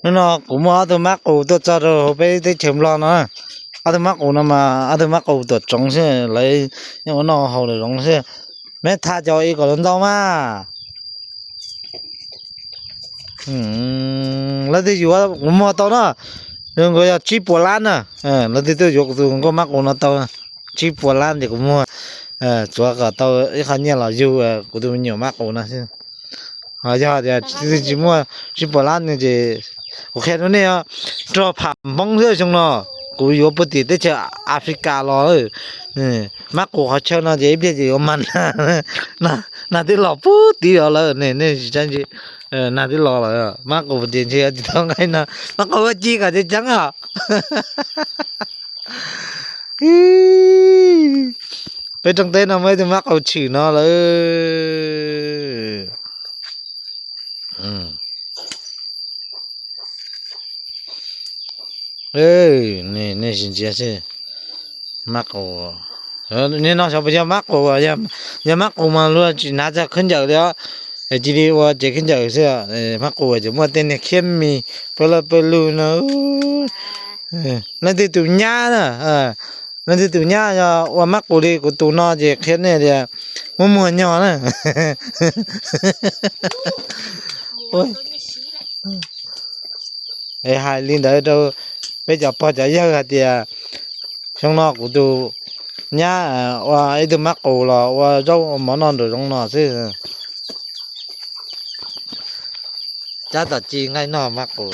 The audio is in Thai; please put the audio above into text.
nó cũng mà tôi mắc ủ tôi cho rồi bây tới chém lo nó tôi mắc ủ nó mà tôi mắc ủ tôi trống xe lấy nhưng mà nó hầu được trống xe mấy tha cho ý có lần đâu mà lấy thì vừa cũng mà tao nó nhưng có chỉ bò lan à lấy thì tôi dùng tôi có mắc ủ nó tao chỉ bò lan thì cũng mua chúa cả tao ít khá nhiều là dù của tôi nhiều mắc ủ nó chứ giờ chỉ mua chỉ bò lan thì OK แล้วเนี่ยจอผัมบ้องเรื่อจังเนาะกูอยู่ปกติได้เจอแอฟริกาลอมักกูเขาเชิญนะเจ๊เบี้ยจะมันน่าที่รอปุ๊บตีเอาเลยเนี่ยจังจีน่าที่รอเลยมักกูเดินเชียจะต้องไงนะมักกูว่าจีกันจะจังอ่ะไปจังเต้นเอาไว้จะมักกูฉี่เนาะเลยนี่สิเจียสิมักโอนี่น้องชาวบ้านมักโออย่ามักโอมารู้จีน่าจะขึ้นจากแล้วจีดีว่าจะขึ้นจากเสียมักโอจะมัวเต้นเข้มมีเปลืนะนั่นที่ตุญญานะนั่นที่ตุญญาจะว่ามักโอดีกูตุนอจะเข้มเนี่ยเดียมัวหยอนะโอ้ยหายลิ้นเด้อbây giờ bao giờ giờ thì trong nó của tôi nhá và ấy tôi mắc cổ là và rau món ăn rồi trong nó chứ chắc là chi ngay nó mắc cổ